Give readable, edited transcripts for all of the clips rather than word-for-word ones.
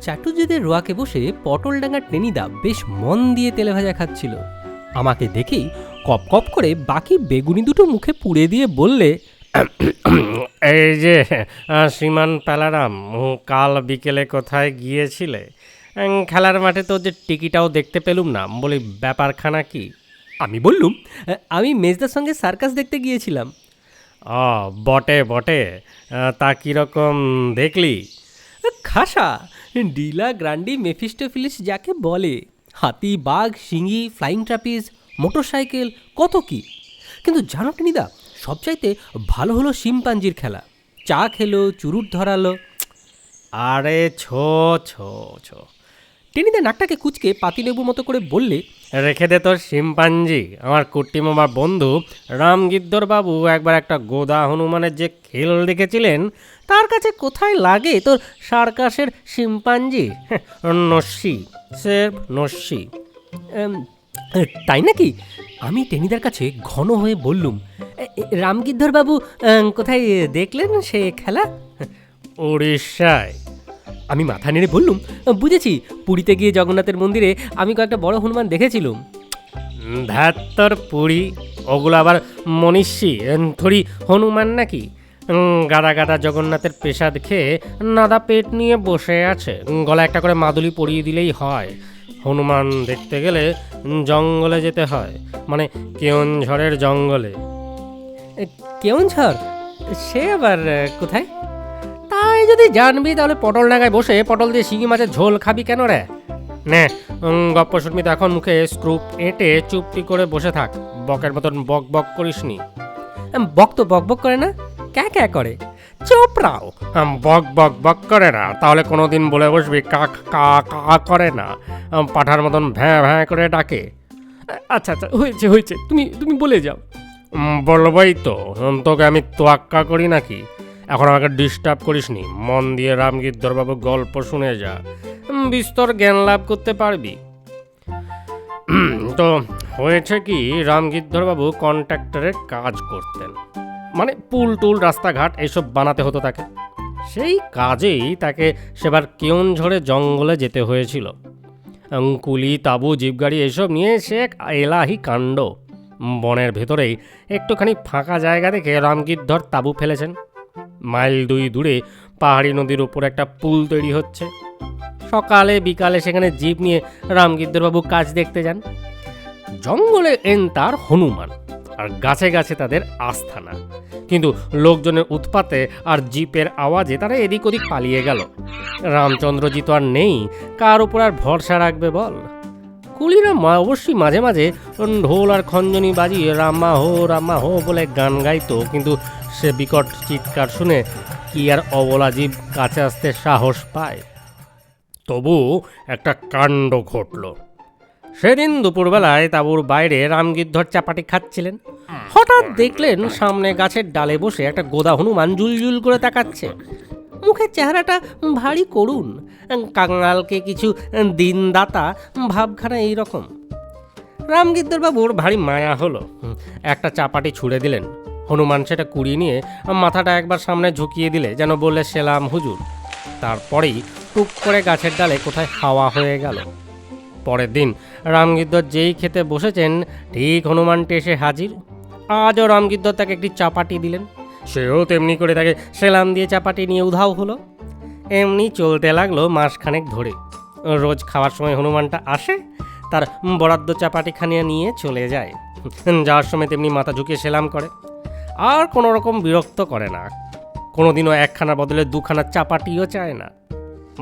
চাটুজ্যেদের রোয়াকে বসে পটলডাঙ্গার টেনিদা বেশ মন দিয়ে তেলে ভাজা খাচ্ছিল। আমাকে দেখেই কপ কপ করে বাকি বেগুনি দুটো মুখে পুড়ে দিয়ে বললে, এই যে শ্রীমান পালারাম, কাল বিকেলে কোথায় গিয়েছিলে? খেলার মাঠে তো যে টিকিটাও দেখতে পেলুম না, বলি ব্যাপারখানা কি? আমি বললুম, আমি মেজদার সঙ্গে সার্কাস দেখতে গিয়েছিলাম। ও বটে বটে, তা কীরকম দেখলি? খাসা, ডিলা গ্রান্ডি মেফিস্টোফিলিস যাকে বলে, হাতি বাঘ সিংহী ফ্লাইং ট্রাপিজ মোটর সাইকেল কত কি। কিন্তু জানো টেনিদা, সবচাইতে ভালো হলো শিম্পাঞ্জির খেলা। চা খেলো, চুরুট ধরালো। আরে ছো ছো ছো, টেনিদা নাকটাকে কুচকে পাতিলেবুর মতো করে বললে, রেখে দে তোর শিম্পাঞ্জি। আমার কুট্টিমামার বন্ধু রামগিদ্দর বাবু একবার একটা গোদা হনুমানের যে খেল দেখেছিলেন, তার কাছে কোথায় লাগে তোর সার্কাসের শিম্পাঞ্জি? নস্যি, সেরফ নস্যি। তাই নাকি? আমি টেনিদার কাছে ঘন হয়ে বললুম, রামগিদ্ধর বাবু কোথায় দেখলেন সে খেলা? উড়িষ্যায়। আমি মাথা নেড়ে বললুম, বুঝেছি, পুরীতে গিয়ে জগন্নাথের মন্দিরে আমি কয়েকটা বড় হনুমান দেখেছিলুম। ধ্যাত্তর পুরী, ওগুলো আবার মনীষী থরি হনুমান নাকি? গাদা গাদা জগন্নাথের পেশাদ খেয়ে নাদা পেট নিয়ে বসে আছে, গলা একটা করে মাদুলি পরিয়ে দিলেই হয়। হনুমান দেখতে গেলে জঙ্গলে যেতে হয়, মানে কেওনঝড়ের জঙ্গলে। কেওনঝড়? সে আবার কোথায়? তাই যদি জানবি তাহলে পটল ডাঙায় বসে পটল দিয়ে শিঙি মাছের ঝোল খাবি কেন রে? নে, গপ্প শুনবি তো এখন মুখে স্ক্রুপ এঁটে চুপটি করে বসে থাক, বকের মতন বক বক করিস নি। বক তো বক বক করে না, ক্যা ক্যা করে। চুপ রাও, বক বক বক করে না, তাহলে কোনোদিন বলে বসবি কাক কা কা করে না, পাঠার মতন ভ্যাঁ ভ্যাঁ করে ডাকে। আচ্ছা আচ্ছা, হয়েছে হয়েছে, তুমি তুমি বলে যাও। বলবই তো, তোকে আমি তোয়াক্কা করি নাকি? এখন আমাকে ডিস্টার্ব করিস নি, মন দিয়ে রামগিদ্ধরবাবু গল্প শুনে যা, বিস্তর জ্ঞান লাভ করতে পারবি। তো হয়েছে কি, রামগিদ্ধরবাবু কন্ট্রাক্টরের কাজ করতেন, মানে পুল টুল রাস্তাঘাট এইসব বানাতে হতো তাকে। সেই কাজেই তাকে সেবার কেওনঝড়ে জঙ্গলে যেতে হয়েছিল। কুলি তাবু জিপগাড়ি এইসব নিয়ে সে এক এলাহি কাণ্ড। বনের ভেতরেই একটুখানি ফাঁকা জায়গা দেখে রামগিদ্ধর তাবু ফেলেছেন। মাইল 2 দূরে পাহাড়ি নদীর ওপর একটা পুল তৈরি হচ্ছে। সকালে বিকালে সেখানে জিপ নিয়ে রামগিদ্ধরবাবু কাজ দেখতে যান। জঙ্গলে তার হনুমান, আর গাছে গাছে তাদের আস্থানা। কিন্তু লোকজনের উৎপাতে আর জিপের আওয়াজে তারা এদিক ওদিক পালিয়ে গেল। রামচন্দ্রজি তো আর নেই, কার উপর আর ভরসা রাখবে বল? কুলিরা অবশ্যই মাঝে মাঝে ঢোল আর খঞ্জনি বাজিয়ে রাম্মা হো বলে গান গাইতো, কিন্তু সে বিকট চিৎকার শুনে কি আর অবলা জীব কাছে আসতে সাহস পায়? তবু একটা কাণ্ড ঘটল। সেদিন দুপুরবেলায় তাঁবুর বাইরে রামগিদ্ধর চাপাটি খাচ্ছিলেন। হঠাৎ দেখলেন সামনে গাছের ডালে বসে একটা গোদা হনুমান জুলজুল করে তাকাচ্ছে। মুখের চেহারাটা ভারী করুণ, কাঙালকে কিছু দিনদাতা ভাবখানা এইরকম। রামগিদ্ধরবাবুর ভারী মায়া হলো, একটা চাপাটি ছুঁড়ে দিলেন। হনুমান সেটা কুড়িয়ে নিয়ে মাথাটা একবার সামনে ঝুঁকিয়ে দিলে, যেন বললে সেলাম হুজুর। তারপরেই টুক করে গাছের ডালে কোথায় হাওয়া হয়ে গেল। পরের দিন রামগিদ্ধর যেই খেতে বসেছেন, ঠিক হনুমানটি এসে হাজির। আজও রামগিদ্ধর তাকে একটি চাপাটি দিলেন, সেও তেমনি করে তাকে সেলাম দিয়ে চাপাটি নিয়ে উধাও হলো। এমনি চলতে লাগলো মাসখানেক ধরে। রোজ খাওয়ার সময় হনুমানটা আসে, তার বরাদ্দ চাপাটি খানিয়া নিয়ে চলে যায়। যাওয়ার সময় তেমনি মাথা ঝুঁকিয়ে সেলাম করে, আর কোনো রকম বিরক্ত করে না। কোনোদিনও একখানা বদলে দুখানা চাপাটিও চায় না।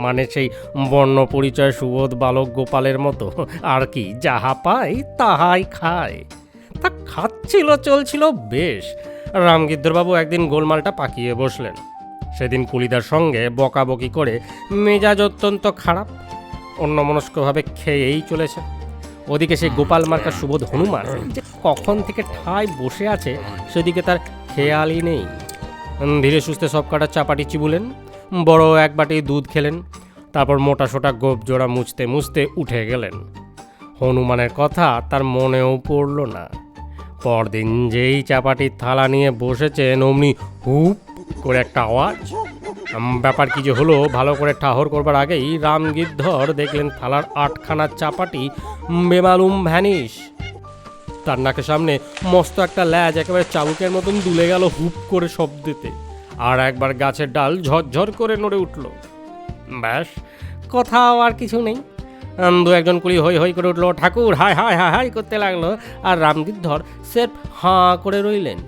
মানে সেই বর্ণ পরিচয় সুবোধ বালক গোপালের মতো আর কি, যাহা পায় তাহাই খায়। তা খাচ্ছিল, চলছিল বেশ। রামগিদ্ধরবাবু একদিন গোলমালটা পাকিয়ে বসলেন। সেদিন কুলিদার সঙ্গে বকাবকি করে মেজাজ অত্যন্ত খারাপ, অন্যমনস্কভাবে খেয়েই চলেছে। ওদিকে সেই গোপাল মার্কা সুবোধ হনুমান যে কখন থেকে ঠায় বসে আছে সেদিকে তার খেয়ালই নেই। ধীরে সুস্থে সব কাটা চাপাটি চিবুলেন, বড় এক বাটি দুধ খেলেন, তারপর মোটা সোটা গোপ জোড়া মুছতে মুছতে উঠে গেলেন। হনুমানের কথা তার মনেও পড়ল না। পরদিন যেই চাপাটির থালা নিয়ে বসেছেন, অমনি হুপ করে একটা আওয়াজ। ব্যাপার কি যে হলো ভালো করে ঠাহর করবার আগেই রামগিদ্ধর দেখলেন থালার 8খানা চাপাটি বেমালুম ভ্যানিশ। তার নাকের সামনে মস্ত একটা ল্যাজ একেবারে চাবুকের মতন দুলে গেল হুপ করে শব্দেতে, আর একবার গাছের ডাল ঝরঝর করে নড়ে উঠল। ব্যাস, কোথাও আর কিছু নেই। দু একজন কুলি হই হই করে উঠলো, ঠাকুর হায় হায় হায় হায় করতে লাগলো, আর রামগিদ্ধর সেফ হাঁ করে রইলেন।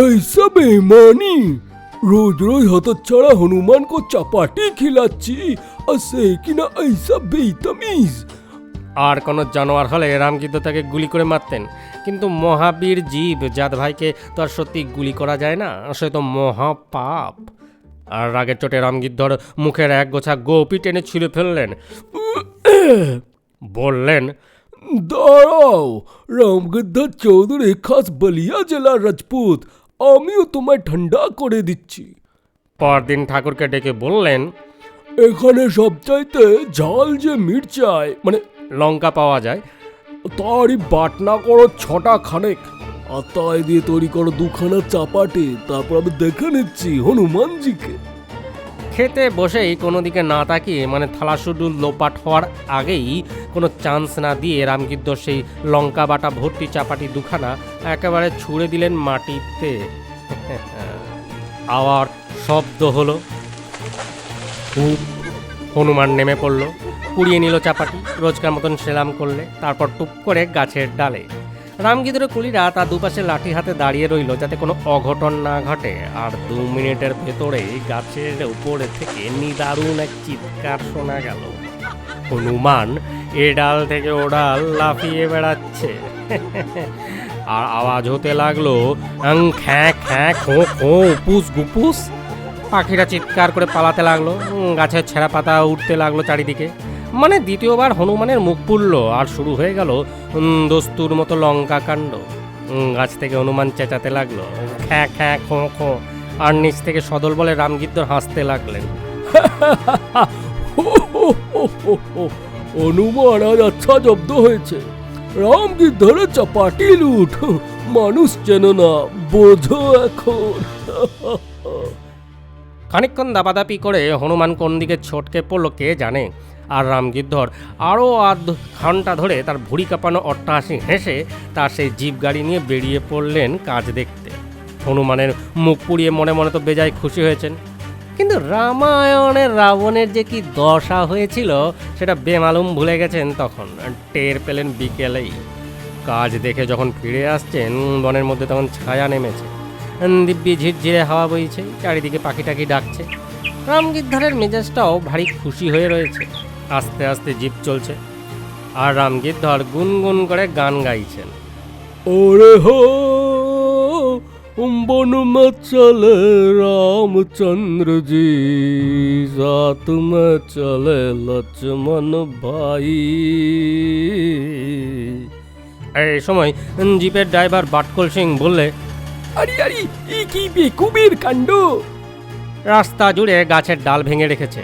ऐसा बेईमानी, रोज रोज हतच्छाड़ा हनुमान को चपाटी खिलाচ্ছি और से कि ना ऐसा बेतमीज। আর কোনো জানোয়ার হলে রামগিদ্ধ তাকে গুলি করে মারতেন, কিন্তু মহাবীর জীব জাত ভাইকে তো আর সত্যি গুলি করা যায় না, সে তো মহাপাপ। আর রাগের চোটে রামগিদ্ধর মুখের এক গোছা গোপি টেনে ছিঁড়ে ফেললেন। বললেন, দাঁড়াও রামগিদ্ধর চৌধুরী, খাস বলিয়া জেলার রাজপুত, আমিও তোমায় ঠান্ডা করে দিচ্ছি। পরদিন ঠাকুরকে ডেকে বললেন, এখানে সবচাইতে ঝাল যে মির্চাই মানে লঙ্কা পাওয়া যায়, তারই বাটনা করো 6টা খানেক, আর তাই দিয়ে তৈরি করো 2খানা চাপাটি, তারপর আমি দেখে নিচ্ছি হনুমানজিকে। খেতে বসেই কোনো দিকে না তাকিয়ে, মানে থালা শুধু লোপাট হওয়ার আগেই কোনো চান্স না দিয়ে রামগিদ্ধ সেই লঙ্কা বাটা ভর্তি চাপাটি 2খানা একেবারে ছুঁড়ে দিলেন মাটিতে। আবার শব্দ হলো, হুপ। হনুমান নেমে পড়লো, পুড়িয়ে নিল চাপাটি, রোজকার মতন সেলাম করলে, তারপর টুপ করে গাছের ডালে। রামগিদ্ধর কুলিরা তার দুপাশে লাঠি হাতে দাঁড়িয়ে রইল যাতে কোনো অঘটন না ঘটে। আর 2 মিনিটের ভেতরেই গাছের উপরে থেকে নিদারুণ এক চিৎকার শোনা গেল। হনুমান এ ডাল থেকে ও ডাল লাফিয়ে বেড়াচ্ছে, আর আওয়াজ হতে লাগলো খ্যাঁ খ্যাঁ খো খো উপুস গুপুস। পাখিরা চিৎকার করে পালাতে লাগলো, গাছের ছেঁড়া পাতা উঠতে লাগলো চারিদিকে। মানে দ্বিতীয়বার হনুমানের মুখ পুড়ল, আর শুরু হয়ে গেল দস্তুর মতো লঙ্কা কাণ্ড। গাছ থেকে হনুমান চেঁচাতে লাগলো, খ্যাঁ খ্যাঁ খো খো, আর নিচ থেকে সদল বলে রামগিদ্ধর হাসতে লাগলেন। হনুমান আজ আচ্ছা জব্দ হয়েছে, রামগিদ্ধরের চাপাটি লুট, মানুষ চেন না, বোঝো এখন। খানিকক্ষণ দাপাদাপি করে হনুমান কোন দিকে ছটকে পড়লো কে জানে, আর রামগিদ্ধর আরও আধ ঘন্টা ধরে তার ভুঁড়ি কাঁপানো অট্টহাসি হেসে তার সেই জিপ গাড়ি নিয়ে বেরিয়ে পড়লেন কাজ দেখতে। হনুমানের মুখ পুড়িয়ে মনে মনে তো বেজায় খুশি হয়েছেন, কিন্তু রামায়ণের রাবণের যে কি দশা হয়েছিল সেটা বেমালুম ভুলে গেছেন। তখন টের পেলেন বিকেলেই। কাজ দেখে যখন ফিরে আসছেন, বনের মধ্যে তখন ছায়া নেমেছে, দিব্যি ঝিরঝিরে হাওয়া বইছে, চারিদিকে পাখি টাকি ডাকছে। রামগিদ্ধরের মেজাজটাও ভারী খুশি হয়ে রয়েছে। আস্তে আস্তে জিপ চলছে, আর রামগিদ্ধর গুনগুন করে গান গাইছেন। ওরে হো বন में चले रामचंद्र जी, साथ में चले लक्ष्मण भाई। এই সময় জিপের ড্রাইভার বাটকল সিং বললে, আরে আরে এ কি বেকুবের কাণ্ড! রাস্তা জুড়ে গাছের ডাল ভেঙে রেখেছে,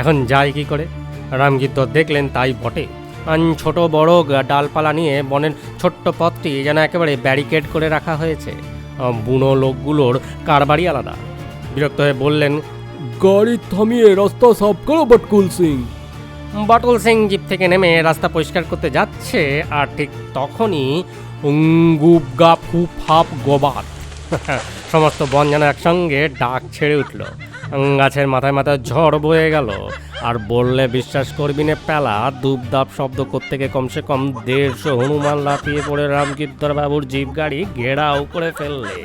এখন যায় কি করে? রামগিদ্ধর দেখলেন তাই বটে। ছোট বড় ডালপালা নিয়ে বনের ছোট্ট পথটি যেন একেবারে ব্যারিকেড করে রাখা হয়েছে। বুনো লোকগুলোর কারবারই আলাদা। বিরক্ত হয়ে বললেন, গাড়ি থামিয়ে রাস্তা সাফ করো বটকুল সিং। বাটুল সিং জিপ থেকে নেমে রাস্তা পরিষ্কার করতে যাচ্ছে, আর ঠিক তখনই গুপ গাপ হুপ হাপ গোবাত সমস্ত বন যেন একসঙ্গে ডাক ছেড়ে উঠল। গাছের মাথায় মাথায় ঝড় বয়ে গেল, আর বললে বিশ্বাস করবি না পেলা, দুপদাপ শব্দ করতে কমসে কম 150 হনুমান লাফিয়ে পড়ে রামগিদ্ধর বাবুর জিপ গাড়ি ঘেরাও করে ফেললে।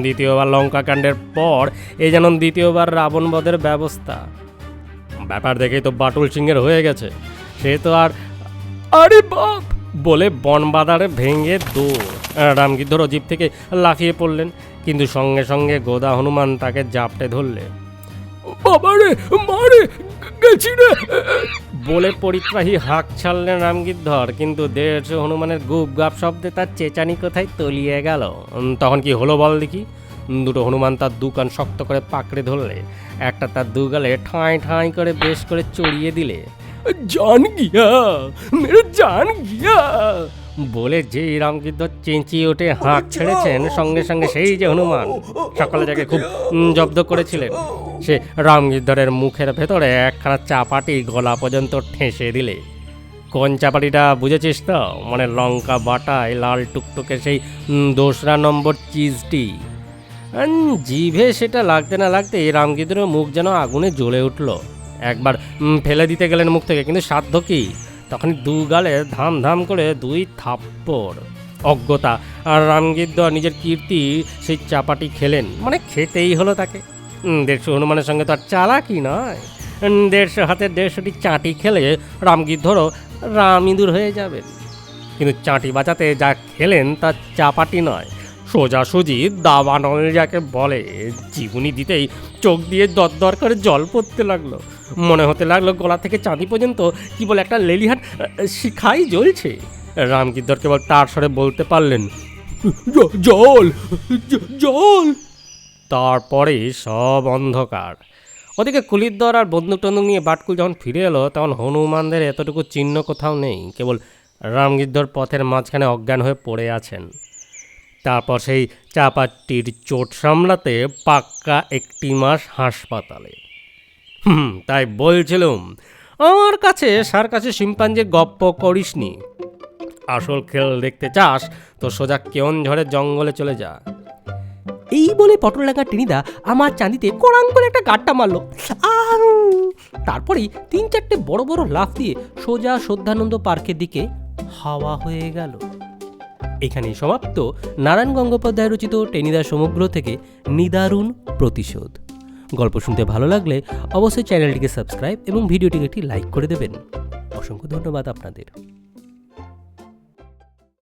দ্বিতীয়বার লঙ্কা কাণ্ডের পর এই যেন দ্বিতীয়বার রাবণ বধের ব্যবস্থা। ব্যাপার দেখেই তো বাটুল সিংয়ের হয়ে গেছে, সে তো আর আরে বাপ বলে বন বাদারে ভেঙে দৌড়। রামগিদ্ধর জিপ থেকে লাফিয়ে পড়লেন, কিন্তু সঙ্গে সঙ্গে গোদা হনুমান তাকে জাপটে ধরলে। বাবারে মারে গেছি রে বলে পরিত্রাহী হাঁক ছাড়লেন রামগিদ্ধর, কিন্তু 150 হনুমানের গুপ গাপ শব্দে তার চেঁচানি কোথায় তলিয়ে গেল। তখন কি হলো বল দেখি? দুটো হনুমান তার 2 কান শক্ত করে পাকড়ে ধরলে, একটা তার 2 গালে ঠাঁই ঠাঁই করে বেশ করে চড়িয়ে দিলে। জান গিয়া মেরে জান গিয়া। বলে যেই রামগিদ্ধ চেঁচিয়ে ওঠে হাঁক ছেড়েছেন, সঙ্গে সঙ্গে সেই যে হনুমান সকালে যাকে খুব জব্দ করেছিলেন, সে রামগিদ্ধরের মুখের ভেতরে একখানা চাপাটি গলা পর্যন্ত ঠেসে দিলে। কোন চাপাটিটা বুঝেছিস তো? মানে লঙ্কা বাটায় লাল টুকটুকে সেই 2রা নম্বর চিজটি। জিভে সেটা লাগতে না লাগতে রামগিদ্ধরের মুখ যেন আগুনে জ্বলে উঠল। একবার ফেলে দিতে গেলেন মুখ থেকে, কিন্তু সাধ্য কি, তখনই 2 গালে ধাম ধাম করে 2 থাপ্পড়। অজ্ঞতা আর রামগিদ্ধ নিজের কীর্তি সেই চাপাটি খেলেন, মানে খেতেই হলো তাকে। 150 হনুমানের সঙ্গে তো আর চালাকি নয়। 150 হাতে 150টি চাটি খেলে রামগিদ্ধরও রামিঁদুর হয়ে যাবেন। কিন্তু চাটি বাঁচাতে যা খেলেন তা চাপাটি নয়, সোজাসুজি দাবানল যাকে বলে। জীবনী দিতেই চোখ দিয়ে দরদর করে জল পড়তে লাগলো। মনে হতে লাগলো গলা থেকে চাঁদি পর্যন্ত কি বলে একটা লেলিহান শিখাই জ্বলছে। রামগিদ্ধর কেবল তার স্বরে বলতে পারলেন, জল জল। তারপরে সব অন্ধকার। ওদিকে কুলিদ্দর আর বন্দুক টন্দুক নিয়ে বাটকুল যখন ফিরে এলো, তখন হনুমানদের এতটুকু চিহ্ন কোথাও নেই। কেবল রামগিদ্ধর পথের মাঝখানে অজ্ঞান হয়ে পড়ে আছেন। তারপর সেই চাপাটির চোট সামলাতে পাক্কা 1 মাস হাসপাতালে। তাই বলছিলাম, আমার কাছে সার্কাসে শিম্পাঞ্জির গপ্প করিসনি। আসল খেল দেখতে চাস তো সোজা কেওনঝড়ের জঙ্গলে চলে যা। এই বলে পটলডাঙ্গা টেনিদা আমার চাঁদিতে কোরাং করে একটা গাঁটটা মারলো। তারপরেই 3-4টে বড় বড় লাফ দিয়ে সোজা শ্রদ্ধানন্দ পার্কের দিকে হাওয়া হয়ে গেল। এখানেই সমাপ্ত নারায়ণ গঙ্গোপাধ্যায় রচিত টেনিদা সমগ্র থেকে নিদারুণ প্রতিশোধ। গল্প শুনতে ভালো লাগলে অবশ্যই চ্যানেলটিকে সাবস্ক্রাইব এবং ভিডিওটিকে একটি লাইক করে দেবেন। অসংখ্য ধন্যবাদ আপনাদের।